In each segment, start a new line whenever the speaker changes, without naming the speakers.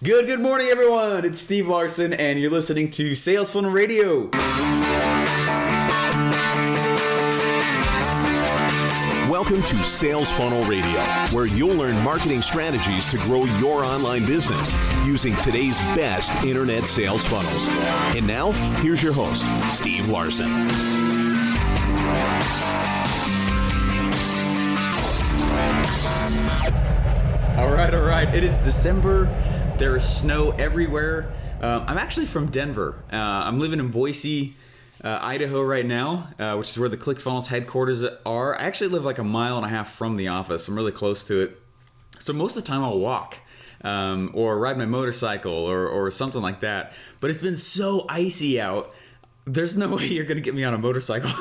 Good morning, everyone. It's Steve Larsen, and you're listening to Sales Funnel Radio.
Welcome to Sales Funnel Radio, where you'll learn marketing strategies to grow your online business using today's best internet sales funnels. And now, here's your host, Steve Larsen.
All right. It is December. There is snow everywhere. I'm actually from Denver. I'm living in Boise, Idaho right now, which is where the ClickFunnels headquarters are. I actually live like a mile and a half from the office. I'm really close to it. So most of the time I'll walk or ride my motorcycle or something like that. But it's been so icy out. There's no way you're going to get me on a motorcycle.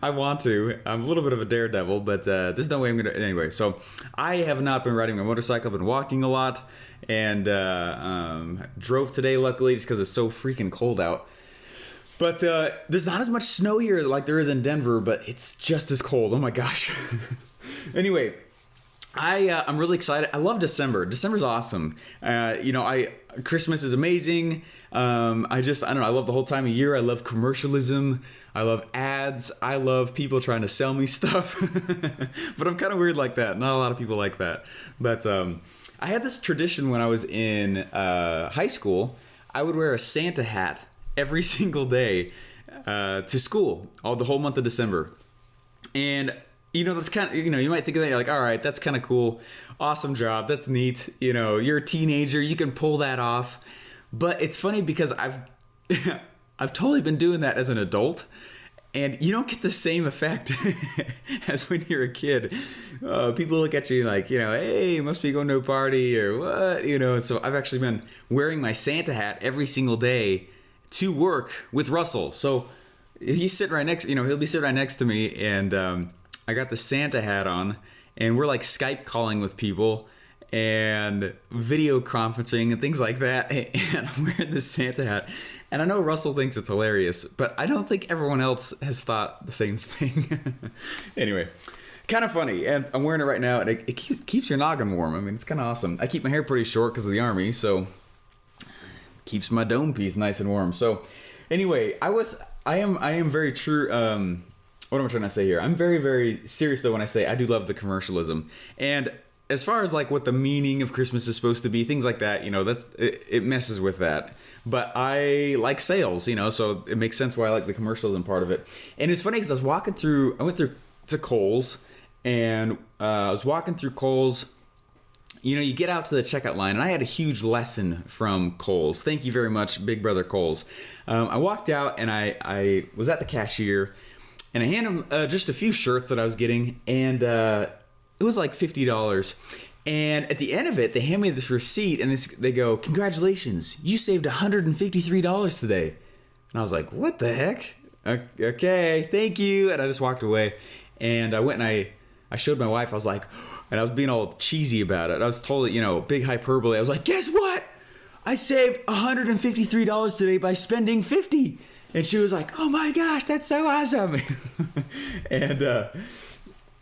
I want to. I'm a little bit of a daredevil, but there's no way I'm going to. Anyway, so I have not been riding my motorcycle. I've been walking a lot and drove today, luckily, just because it's so freaking cold out. But there's not as much snow here like there is in Denver, but it's just as cold. Oh my gosh. Anyway, I'm really excited. I love December. December's awesome. Christmas is amazing. I don't know. I love the whole time of year. I love commercialism. I love ads. I love people trying to sell me stuff. But I'm kind of weird like that. Not a lot of people like that. But I had this tradition when I was in high school. I would wear a Santa hat every single day to school, the whole month of December. And that's kind of, you might think of that, you're like, all right, that's kind of cool. Awesome job. That's neat. You're a teenager. You can pull that off. But it's funny because I've totally been doing that as an adult, and you don't get the same effect as when you're a kid. People look at you like, hey, you must be going to a party or what, So I've actually been wearing my Santa hat every single day to work with Russell. So he's sitting right next, he'll be sitting right next to me, and I got the Santa hat on, and we're like Skype calling with people and video conferencing and things like that. And I'm wearing this Santa hat. And I know Russell thinks it's hilarious, but I don't think everyone else has thought the same thing. Anyway, kind of funny. And I'm wearing it right now, and it keeps your noggin warm. I mean, it's kind of awesome. I keep my hair pretty short because of the Army, so keeps my dome piece nice and warm. So anyway, I am very true. What am I trying to say here? I'm very, very serious though when I say I do love the commercialism. And as far as like what the meaning of Christmas is supposed to be, things like that, it messes with that. But I like sales, so it makes sense why I like the commercialism part of it. And it's funny because I went through to Kohl's, and I was walking through Kohl's. You get out to the checkout line, and I had a huge lesson from Kohl's. Thank you very much, Big Brother Kohl's. I walked out, and I was at the cashier, and I handed him just a few shirts that I was getting, and it was like $50. And at the end of it, they hand me this receipt, and they go, "Congratulations, you saved $153 today." And I was like, "What the heck? Okay, thank you." And I just walked away. And I went and I showed my wife. I was like, and I was being all cheesy about it. I was totally, big hyperbole. I was like, "Guess what? I saved $153 today by spending $50." And she was like, "Oh my gosh, that's so awesome."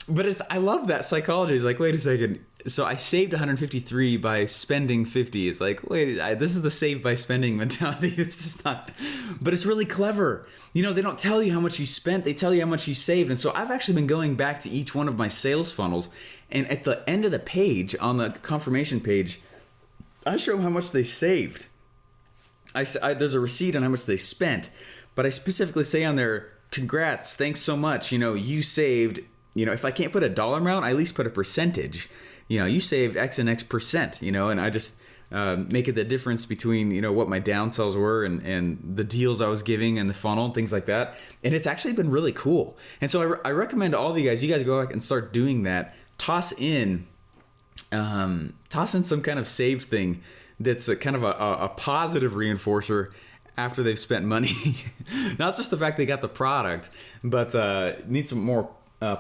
But I love that psychology. It's like, wait a second. So I saved 153 by spending 50. It's like, wait, this is the save by spending mentality. This is not, but it's really clever. They don't tell you how much you spent. They tell you how much you saved. And so I've actually been going back to each one of my sales funnels. And at the end of the page, on the confirmation page, I show them how much they saved. There's a receipt on how much they spent. But I specifically say on there, "Congrats, thanks so much. You saved," if I can't put a dollar amount, I at least put a percentage. You saved X and X percent, and I just make it the difference between, what my downsells were and the deals I was giving and the funnel and things like that. And it's actually been really cool. And so I recommend to all of you guys go back and start doing that. Toss in some kind of saved thing that's a kind of a positive reinforcer after they've spent money. Not just the fact they got the product, but need some more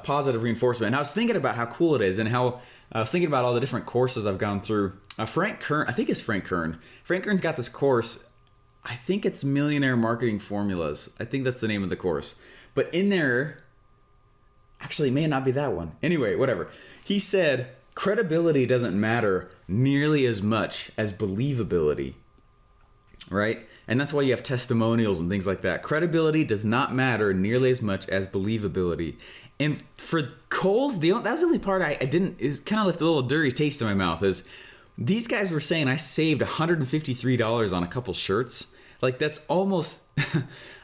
positive reinforcement. And I was thinking about how cool it is, and how I was thinking about all the different courses I've gone through. Frank Kern, I think it's Frank Kern. Frank Kern's got this course. I think it's Millionaire Marketing Formulas. I think that's the name of the course. But in there, actually, it may not be that one. Anyway, whatever. He said credibility doesn't matter nearly as much as believability, right? And that's why you have testimonials and things like that. Credibility does not matter nearly as much as believability. And for Kohl's, that was the only part I didn't, is kind of left a little dirty taste in my mouth, is these guys were saying I saved $153 on a couple shirts. Like, that's almost,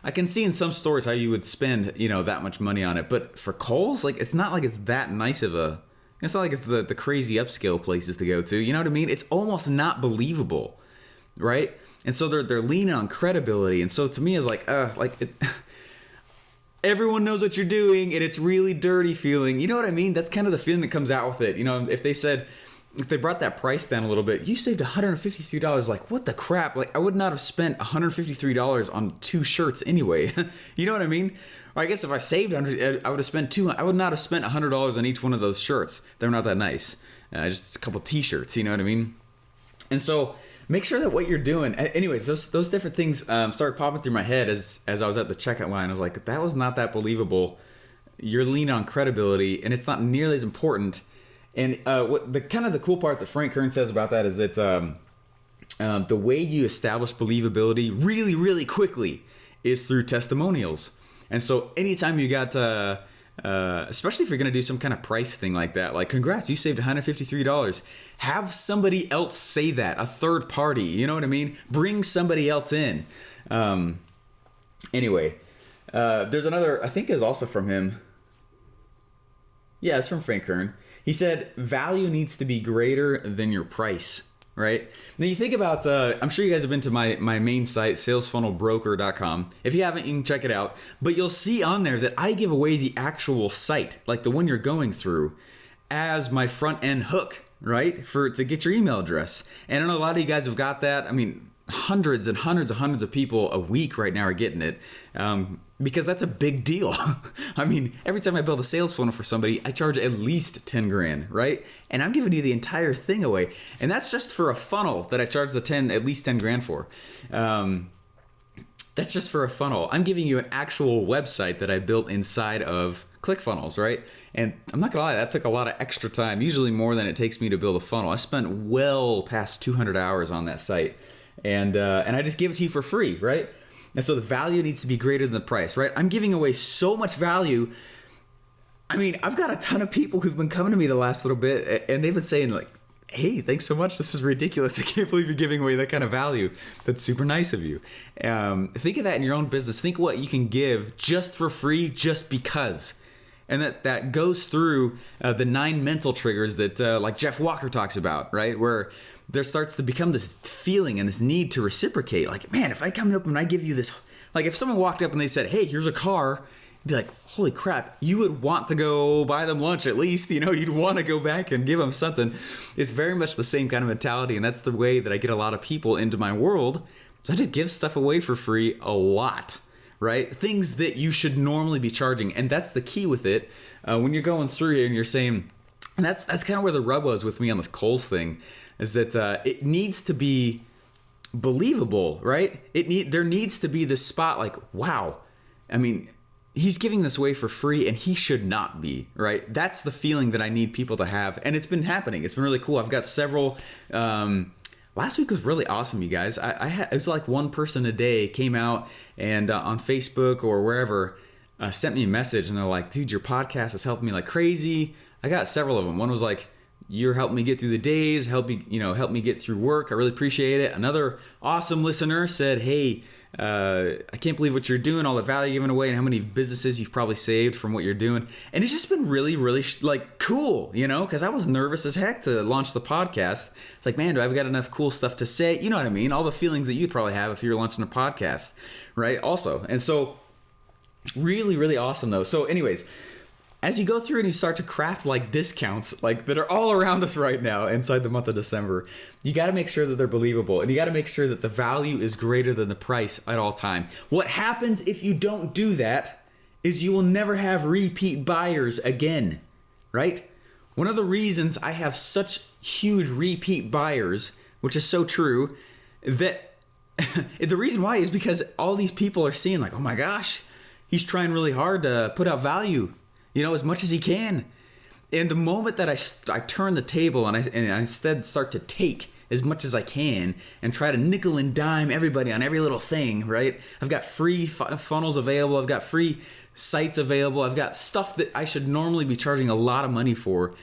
I can see in some stores how you would spend, that much money on it. But for Kohl's, like, it's not like it's that nice of a, it's not like it's the crazy upscale places to go to. You know what I mean? It's almost not believable, right? And so they're leaning on credibility. And so to me, it's like, everyone knows what you're doing, and it's really dirty feeling. You know what I mean? That's kind of the feeling that comes out with it. If they brought that price down a little bit, you saved $153. Like, what the crap? Like, I would not have spent $153 on 2 shirts anyway. You know what I mean? Or I guess if I saved $100, I would have spent I would not have spent $100 on each one of those shirts. They're not that nice. Just a couple T-shirts. You know what I mean? And so make sure that what you're doing. Anyways, those different things started popping through my head as I was at the checkout line. I was like, that was not that believable. You're leaning on credibility, and it's not nearly as important. And what the cool part that Frank Kern says about that is that the way you establish believability really, really quickly is through testimonials. And so anytime you got, especially if you're going to do some kind of price thing like that, like, congrats, you saved $153. Have somebody else say that, a third party. You know what I mean? Bring somebody else in. Anyway, there's another, I think is also from him. Yeah, it's from Frank Kern. He said, value needs to be greater than your price, right? Now you think about, I'm sure you guys have been to my main site, salesfunnelbroker.com. If you haven't, you can check it out. But you'll see on there that I give away the actual site, like the one you're going through, as my front end hook, right? To get your email address. And I know a lot of you guys have got that. I mean, hundreds of people a week right now are getting it. Because that's a big deal. I mean, every time I build a sales funnel for somebody, I charge at least 10 grand, right? And I'm giving you the entire thing away. And that's just for a funnel that I charge at least 10 grand for. That's just for a funnel. I'm giving you an actual website that I built inside of ClickFunnels, right? And I'm not gonna lie, that took a lot of extra time, usually more than it takes me to build a funnel. I spent well past 200 hours on that site. And I just give it to you for free, right? And so the value needs to be greater than the price, right? I'm giving away so much value. I mean, I've got a ton of people who've been coming to me the last little bit, and they've been saying, like, hey, thanks so much. This is ridiculous. I can't believe you're giving away that kind of value. That's super nice of you. Think of that in your own business. Think what you can give just for free, just because. And that goes through the 9 mental triggers that like Jeff Walker talks about, right? Where there starts to become this feeling and this need to reciprocate. Like, man, if I come up and I give you this, like if someone walked up and they said, hey, here's a car, you'd be like, holy crap, you would want to go buy them lunch at least, you'd want to go back and give them something. It's very much the same kind of mentality. And that's the way that I get a lot of people into my world. So I just give stuff away for free a lot, right? Things that you should normally be charging. And that's the key with it. When you're going through here and you're saying, and that's kind of where the rub was with me on this Kohl's thing, is that it needs to be believable, right? There needs to be this spot like, wow, I mean, he's giving this away for free and he should not be, right? That's the feeling that I need people to have. And it's been happening. It's been really cool. I've got several, last week was really awesome, you guys. It was like one person a day came out and on Facebook or wherever sent me a message and they're like, dude, your podcast has helped me like crazy. I got several of them. One was like, you're helping me get through the days, help me get through work. I really appreciate it. Another awesome listener said, hey, I can't believe what you're doing, all the value you're giving away and how many businesses you've probably saved from what you're doing. And it's just been really, really like cool, because I was nervous as heck to launch the podcast. It's like, man, do I've got enough cool stuff to say? You know what I mean? All the feelings that you'd probably have if you were launching a podcast, right? Also. And so really, really awesome though. So anyways, as you go through and you start to craft like discounts like that are all around us right now inside the month of December, you got to make sure that they're believable and you got to make sure that the value is greater than the price at all time. What happens if you don't do that is you will never have repeat buyers again, right? One of the reasons I have such huge repeat buyers, which is so true, that the reason why is because all these people are seeing like, oh my gosh, he's trying really hard to put out value, as much as he can. And the moment that I turn the table and I instead start to take as much as I can and try to nickel and dime everybody on every little thing, right? I've got free funnels available. I've got free sites available. I've got stuff that I should normally be charging a lot of money for.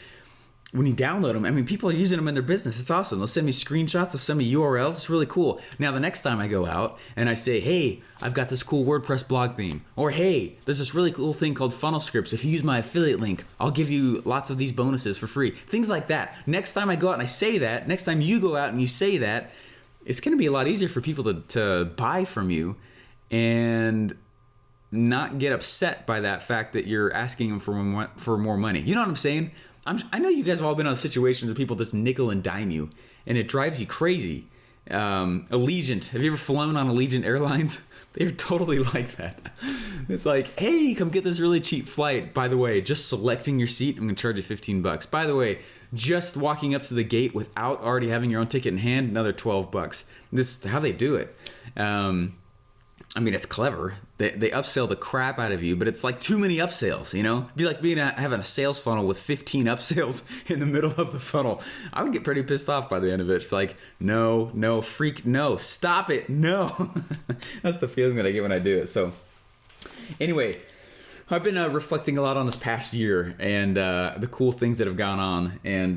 When you download them, I mean, people are using them in their business. It's awesome. They'll send me screenshots. They'll send me URLs. It's really cool. Now, the next time I go out and I say, hey, I've got this cool WordPress blog theme. Or, hey, there's this really cool thing called funnel scripts. If you use my affiliate link, I'll give you lots of these bonuses for free. Things like that. Next time I go out and I say that, next time you go out and you say that, it's going to be a lot easier for people to buy from you and not get upset by that fact that you're asking them for more money. You know what I'm saying? I know you guys have all been in situations where people just nickel and dime you, and it drives you crazy. Allegiant. Have you ever flown on Allegiant Airlines? They're totally like that. It's like, hey, come get this really cheap flight. By the way, just selecting your seat, I'm going to charge you $15. By the way, just walking up to the gate without already having your own ticket in hand, another $12. This is how they do it. I mean, it's clever. They upsell the crap out of you, but it's like too many upsells, you know? It'd be like having a sales funnel with 15 upsells in the middle of the funnel. I would get pretty pissed off by the end of it. Like, no, freak, no, stop it, no. That's the feeling that I get when I do it. So anyway, I've been reflecting a lot on this past year and the cool things that have gone on, and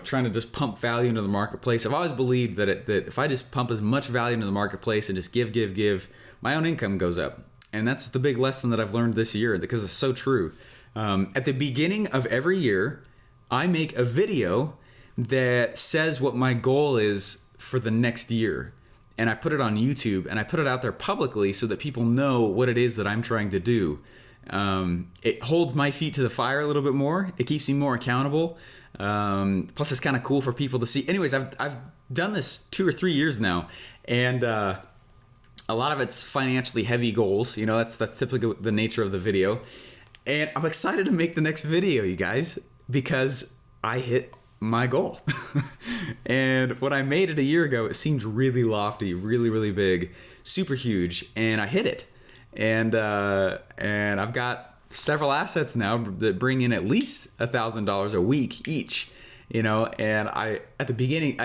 trying to just pump value into the marketplace. I've always believed that if I just pump as much value into the marketplace and just give, my own income goes up. And that's the big lesson that I've learned this year, because it's so true. At the beginning of every year, I make a video that says what my goal is for the next year. And I put it on YouTube, and I put it out there publicly so that people know what it is that I'm trying to do. It holds my feet to the fire a little bit more. It keeps me more accountable. Plus, it's kind of cool for people to see. Anyways, I've done this 2 or 3 years now, and a lot of it's financially heavy goals. You know, that's typically the nature of the video. And I'm excited to make the next video, you guys, because I hit my goal. And when I made it a year ago, it seemed really lofty, really, really big, super huge, and I hit it. And I've got several assets now that bring in at least $1,000 a week each, you know. And at the beginning,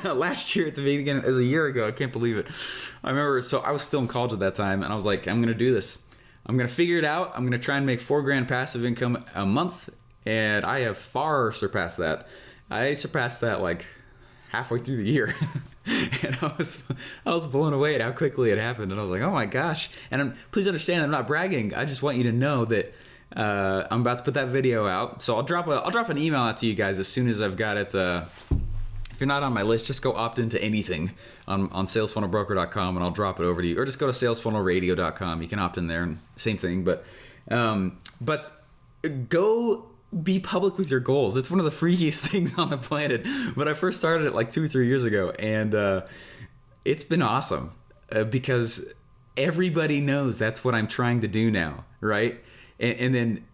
last year at the beginning, it was a year ago. I can't believe it. I remember, so I was still in college at that time, and I was like, I'm gonna do this. I'm gonna figure it out. I'm gonna try and make $4,000 passive income a month, and I have far surpassed that. I surpassed that like halfway through the year. And I was blown away at how quickly it happened, and I was like, oh my gosh. And please understand, I'm not bragging. I just want you to know that I'm about to put that video out. So I'll drop an email out to you guys as soon as I've got it. If you're not on my list, just go opt into anything on salesfunnelbroker.com, and I'll drop it over to you. Or just go to salesfunnelradio.com. You can opt in there, and same thing. But go be public with your goals. It's one of the freakiest things on the planet. But I first started it like 2 or 3 years ago, and it's been awesome because everybody knows that's what I'm trying to do now, right? And then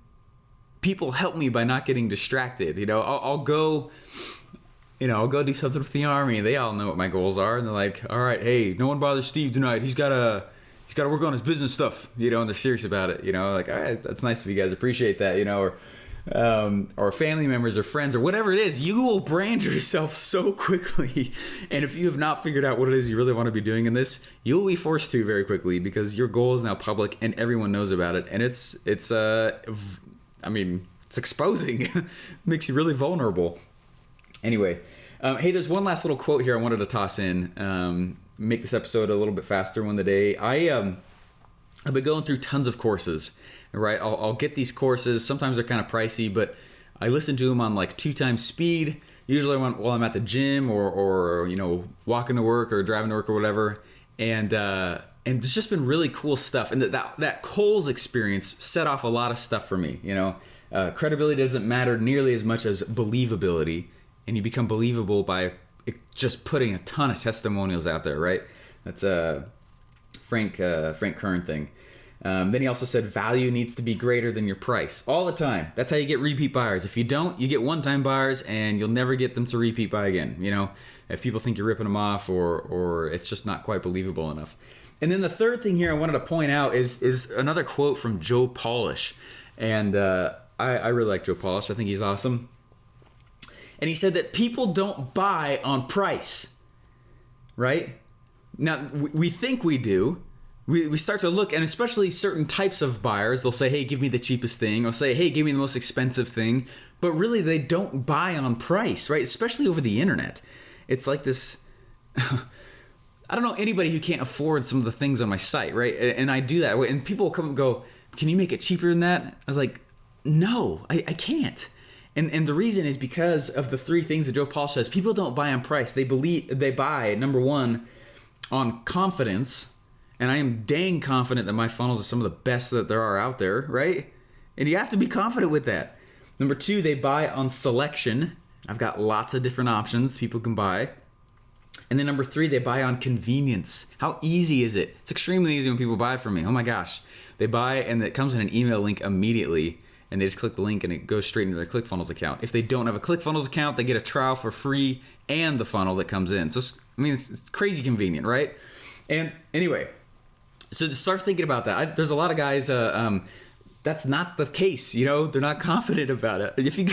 people help me by not getting distracted. You know, I'll go do something with the Army, and they all know what my goals are, and they're like, all right, hey, no one bothers Steve tonight. He's got to work on his business stuff, you know, and they're serious about it, you know, like, all right, that's nice of you guys, appreciate that, you know, or family members or friends or whatever it is. You will brand yourself so quickly, and if you have not figured out what it is you really want to be doing in this, you'll be forced to very quickly, because your goal is now public and everyone knows about it, and it's exposing. Makes you really vulnerable. Anyway, hey, there's one last little quote here I wanted to toss in, make this episode a little bit faster one today. I've been going through tons of courses, right? I'll get these courses. Sometimes they're kind of pricey, but I listen to them on like 2 times speed, usually while I'm at the gym or you know, walking to work or driving to work or whatever. And there's just been really cool stuff. And that Kohl's experience set off a lot of stuff for me, you know. Credibility doesn't matter nearly as much as believability. And you become believable by just putting a ton of testimonials out there, right? That's a Frank Kern thing. Then he also said value needs to be greater than your price all the time. That's how you get repeat buyers. If you don't, you get one-time buyers, and you'll never get them to repeat buy again. You know, if people think you're ripping them off, or it's just not quite believable enough. And then the third thing here I wanted to point out is another quote from Joe Polish, and I really like Joe Polish. I think he's awesome. And he said that people don't buy on price, right? Now, we think we do. We start to look, and especially certain types of buyers, they'll say, hey, give me the cheapest thing. Or say, hey, give me the most expensive thing. But really, they don't buy on price, right? Especially over the internet. It's like this... I don't know anybody who can't afford some of the things on my site, right? And I do that. And people will come and go, can you make it cheaper than that? I was like, no, I can't. And the reason is because of the three things that Joe Paul says. People don't buy on price. They buy, number one, on confidence. And I am dang confident that my funnels are some of the best that there are out there, right? And you have to be confident with that. Number two, they buy on selection. I've got lots of different options people can buy. And then number three, they buy on convenience. How easy is it? It's extremely easy when people buy from me. Oh my gosh. They buy and it comes in an email link immediately. And they just click the link and it goes straight into their ClickFunnels account. If they don't have a ClickFunnels account, they get a trial for free and the funnel that comes in. So, it's crazy convenient, right? And anyway, so just start thinking about that. There's a lot of guys, that's not the case, they're not confident about it. If you,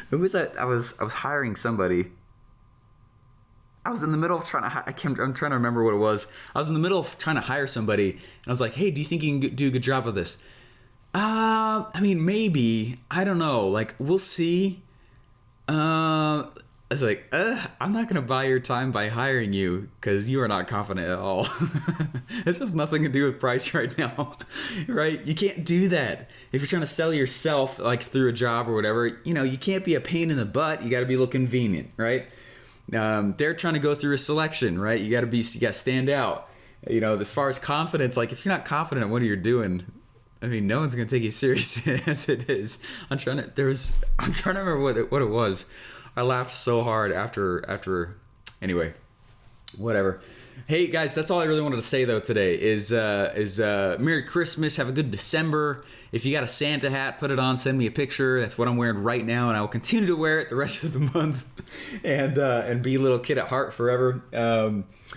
who was that? I was hiring somebody. I was in the middle of I'm trying to remember what it was. I was in the middle of trying to hire somebody, and I was like, hey, do you think you can do a good job of this? Maybe. I don't know. Like, we'll see. I was like, I'm not going to buy your time by hiring you because you are not confident at all. This has nothing to do with price right now, right? You can't do that. If you're trying to sell yourself, like through a job or whatever, you can't be a pain in the butt. You got to be a little convenient, right? They're trying to go through a selection, right? You got to stand out. As far as confidence, like if you're not confident in what you're doing, no one's gonna take you serious as it is. I'm trying to remember what it was. I laughed so hard after. Anyway, whatever. Hey guys, that's all I really wanted to say though today is Merry Christmas. Have a good December. If you got a Santa hat, put it on. Send me a picture. That's what I'm wearing right now, and I will continue to wear it the rest of the month, and be a little kid at heart forever.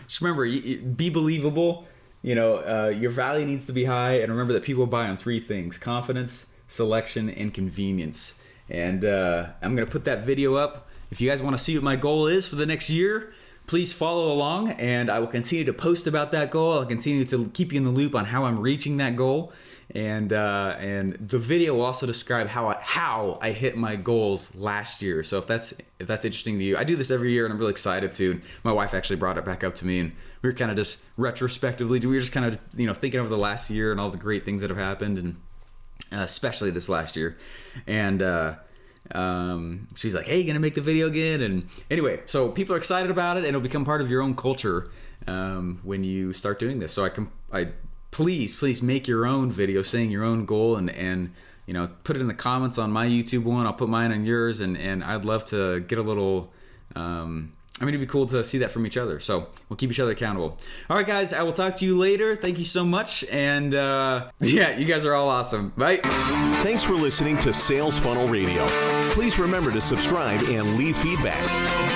Just remember, be believable. Your value needs to be high, and remember that people buy on three things: confidence, selection, and convenience. And I'm gonna put that video up. If you guys want to see what my goal is for the next year, please follow along, and I will continue to post about that goal. I'll continue to keep you in the loop on how I'm reaching that goal, and the video will also describe how I hit my goals last year. So if that's interesting to you, I do this every year, and I'm really excited to. My wife actually brought it back up to me, and we were kind of just retrospectively, we were just kind of thinking over the last year and all the great things that have happened, and especially this last year, and. She's like, hey, gonna make the video again? And anyway, so people are excited about it, and it'll become part of your own culture when you start doing this. So please make your own video saying your own goal, and put it in the comments on my YouTube one. I'll put mine on yours, and I'd love to get a little it'd be cool to see that from each other. So we'll keep each other accountable. All right, guys, I will talk to you later. Thank you so much. And you guys are all awesome. Bye.
Thanks for listening to Sales Funnel Radio. Please remember to subscribe and leave feedback.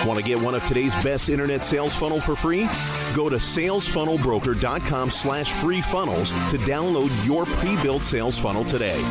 Want to get one of today's best internet sales funnel for free? Go to salesfunnelbroker.com/free funnels to download your pre-built sales funnel today.